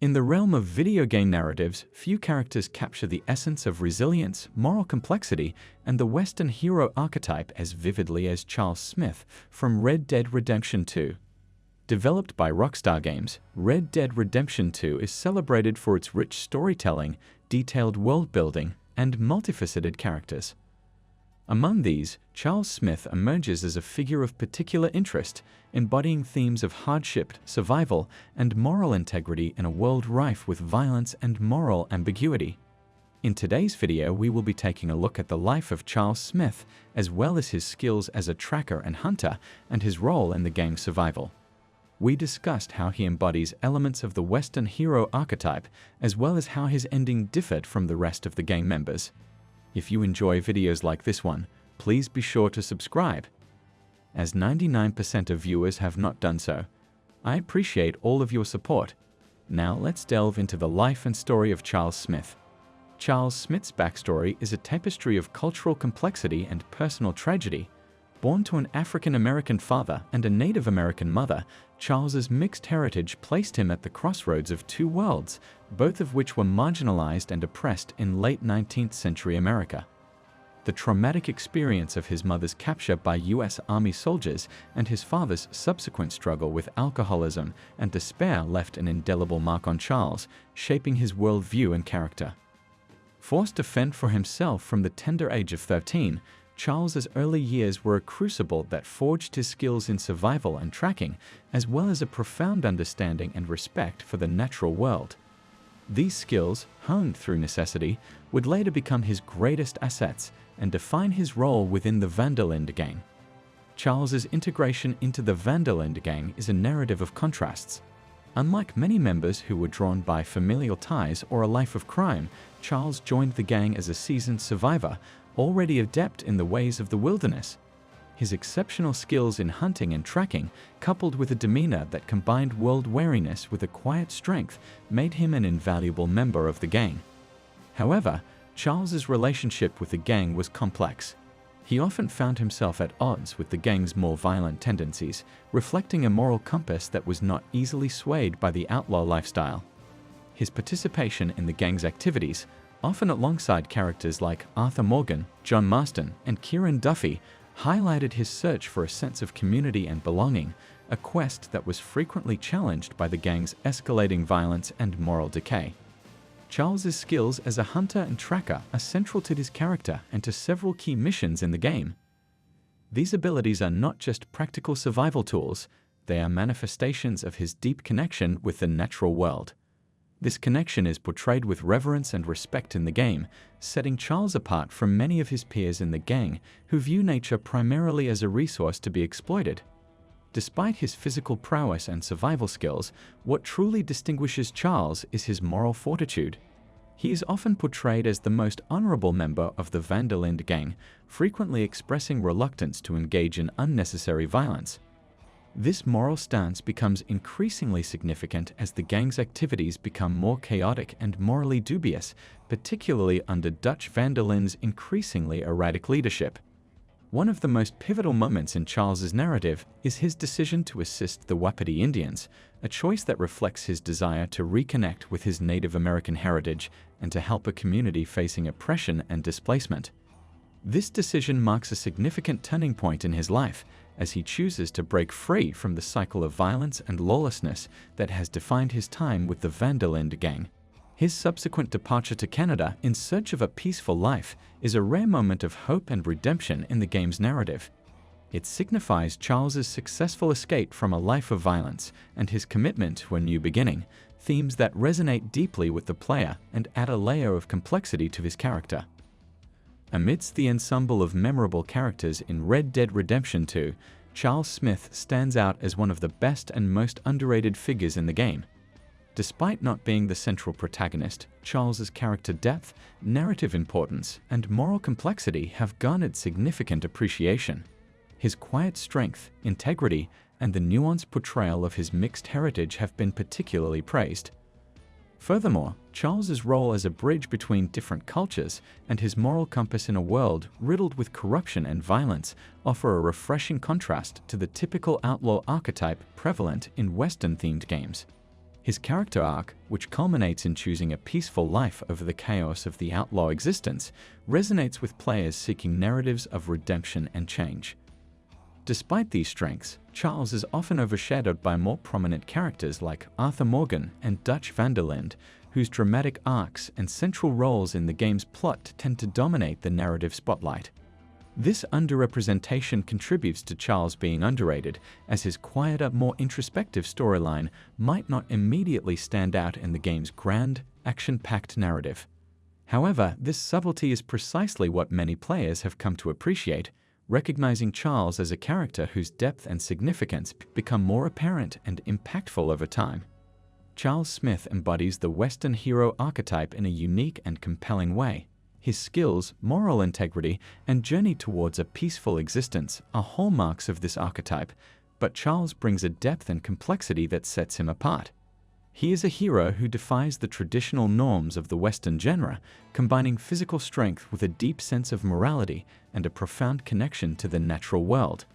In the realm of video game narratives, few characters capture the essence of resilience, moral complexity, and the Western hero archetype as vividly as Charles Smith from Red Dead Redemption 2. Developed by Rockstar Games, Red Dead Redemption 2 is celebrated for its rich storytelling, detailed world-building, and multifaceted characters. Among these, Charles Smith emerges as a figure of particular interest, embodying themes of hardship, survival, and moral integrity in a world rife with violence and moral ambiguity. In today's video, we will be taking a look at the life of Charles Smith, as well as his skills as a tracker and hunter, and his role in the game's survival. We discussed how he embodies elements of the Western hero archetype, as well as how his ending differed from the rest of the game members. If you enjoy videos like this one, please be sure to subscribe, as 99% of viewers have not done so. I appreciate all of your support. Now let's delve into the life and story of Charles Smith. Charles Smith's backstory is a tapestry of cultural complexity and personal tragedy. Born to an African-American father and a Native American mother, Charles's mixed heritage placed him at the crossroads of two worlds, both of which were marginalized and oppressed in late 19th century America. The traumatic experience of his mother's capture by U.S. Army soldiers and his father's subsequent struggle with alcoholism and despair left an indelible mark on Charles, shaping his worldview and character. Forced to fend for himself from the tender age of 13, Charles's early years were a crucible that forged his skills in survival and tracking, as well as a profound understanding and respect for the natural world. These skills, honed through necessity, would later become his greatest assets and define his role within the Van der Linde gang. Charles's integration into the Van der Linde gang is a narrative of contrasts. Unlike many members who were drawn by familial ties or a life of crime, Charles joined the gang as a seasoned survivor, already adept in the ways of the wilderness. His exceptional skills in hunting and tracking, coupled with a demeanor that combined world wariness with a quiet strength, made him an invaluable member of the gang. However, Charles's relationship with the gang was complex. He often found himself at odds with the gang's more violent tendencies, reflecting a moral compass that was not easily swayed by the outlaw lifestyle. His participation in the gang's activities, often alongside characters like Arthur Morgan, John Marston, and Kieran Duffy, highlighted his search for a sense of community and belonging, a quest that was frequently challenged by the gang's escalating violence and moral decay. Charles's skills as a hunter and tracker are central to his character and to several key missions in the game. These abilities are not just practical survival tools, they are manifestations of his deep connection with the natural world. This connection is portrayed with reverence and respect in the game, setting Charles apart from many of his peers in the gang who view nature primarily as a resource to be exploited. Despite his physical prowess and survival skills, what truly distinguishes Charles is his moral fortitude. He is often portrayed as the most honorable member of the Van der Linde gang, frequently expressing reluctance to engage in unnecessary violence. This moral stance becomes increasingly significant as the gang's activities become more chaotic and morally dubious, particularly under Dutch Van der Linde's increasingly erratic leadership. One of the most pivotal moments in Charles's narrative is his decision to assist the Wapiti Indians, a choice that reflects his desire to reconnect with his Native American heritage and to help a community facing oppression and displacement. This decision marks a significant turning point in his life, as he chooses to break free from the cycle of violence and lawlessness that has defined his time with the Van der Linde gang. His subsequent departure to Canada in search of a peaceful life is a rare moment of hope and redemption in the game's narrative. It signifies Charles's successful escape from a life of violence and his commitment to a new beginning, themes that resonate deeply with the player and add a layer of complexity to his character. Amidst the ensemble of memorable characters in Red Dead Redemption 2, Charles Smith stands out as one of the best and most underrated figures in the game. Despite not being the central protagonist, Charles's character depth, narrative importance, and moral complexity have garnered significant appreciation. His quiet strength, integrity, and the nuanced portrayal of his mixed heritage have been particularly praised. Furthermore, Charles's role as a bridge between different cultures and his moral compass in a world riddled with corruption and violence offer a refreshing contrast to the typical outlaw archetype prevalent in Western-themed games. His character arc, which culminates in choosing a peaceful life over the chaos of the outlaw existence, resonates with players seeking narratives of redemption and change. Despite these strengths, Charles is often overshadowed by more prominent characters like Arthur Morgan and Dutch van der Linde, whose dramatic arcs and central roles in the game's plot tend to dominate the narrative spotlight. This underrepresentation contributes to Charles being underrated, as his quieter, more introspective storyline might not immediately stand out in the game's grand, action-packed narrative. However, this subtlety is precisely what many players have come to appreciate, recognizing Charles as a character whose depth and significance become more apparent and impactful over time. Charles Smith embodies the Western hero archetype in a unique and compelling way. His skills, moral integrity, and journey towards a peaceful existence are hallmarks of this archetype, but Charles brings a depth and complexity that sets him apart. He is a hero who defies the traditional norms of the Western genre, combining physical strength with a deep sense of morality and a profound connection to the natural world.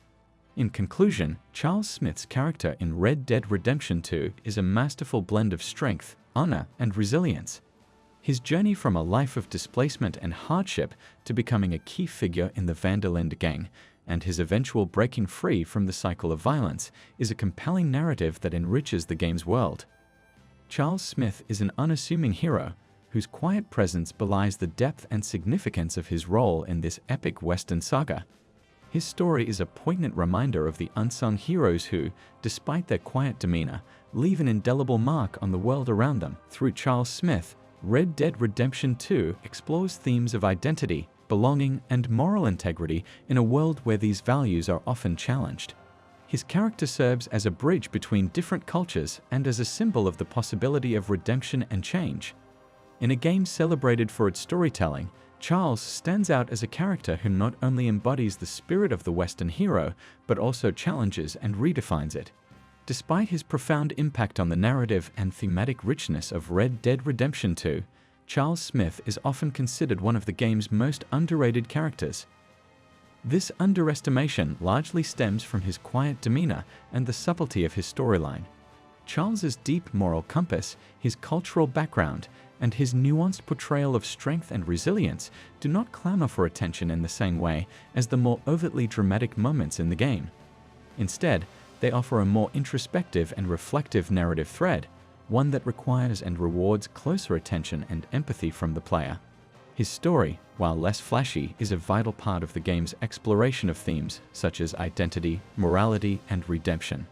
In conclusion, Charles Smith's character in Red Dead Redemption 2 is a masterful blend of strength, honor, and resilience. His journey from a life of displacement and hardship to becoming a key figure in the van der Linde gang, and his eventual breaking free from the cycle of violence, is a compelling narrative that enriches the game's world. Charles Smith is an unassuming hero, whose quiet presence belies the depth and significance of his role in this epic Western saga. His story is a poignant reminder of the unsung heroes who, despite their quiet demeanor, leave an indelible mark on the world around them. Through Charles Smith, Red Dead Redemption 2 explores themes of identity, belonging, and moral integrity in a world where these values are often challenged. His character serves as a bridge between different cultures and as a symbol of the possibility of redemption and change. In a game celebrated for its storytelling, Charles stands out as a character who not only embodies the spirit of the Western hero, but also challenges and redefines it. Despite his profound impact on the narrative and thematic richness of Red Dead Redemption 2, Charles Smith is often considered one of the game's most underrated characters. This underestimation largely stems from his quiet demeanor and the subtlety of his storyline. Charles's deep moral compass, his cultural background, and his nuanced portrayal of strength and resilience do not clamor for attention in the same way as the more overtly dramatic moments in the game. Instead, they offer a more introspective and reflective narrative thread, one that requires and rewards closer attention and empathy from the player. His story, while less flashy, is a vital part of the game's exploration of themes such as identity, morality, and redemption.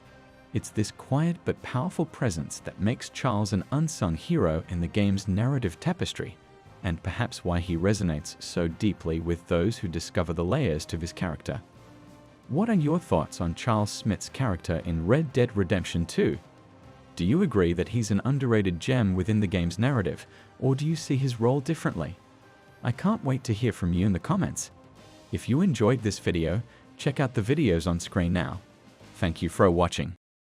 It's this quiet but powerful presence that makes Charles an unsung hero in the game's narrative tapestry, and perhaps why he resonates so deeply with those who discover the layers to his character. What are your thoughts on Charles Smith's character in Red Dead Redemption 2? Do you agree that he's an underrated gem within the game's narrative, or do you see his role differently? I can't wait to hear from you in the comments. If you enjoyed this video, check out the videos on screen now. Thank you for watching.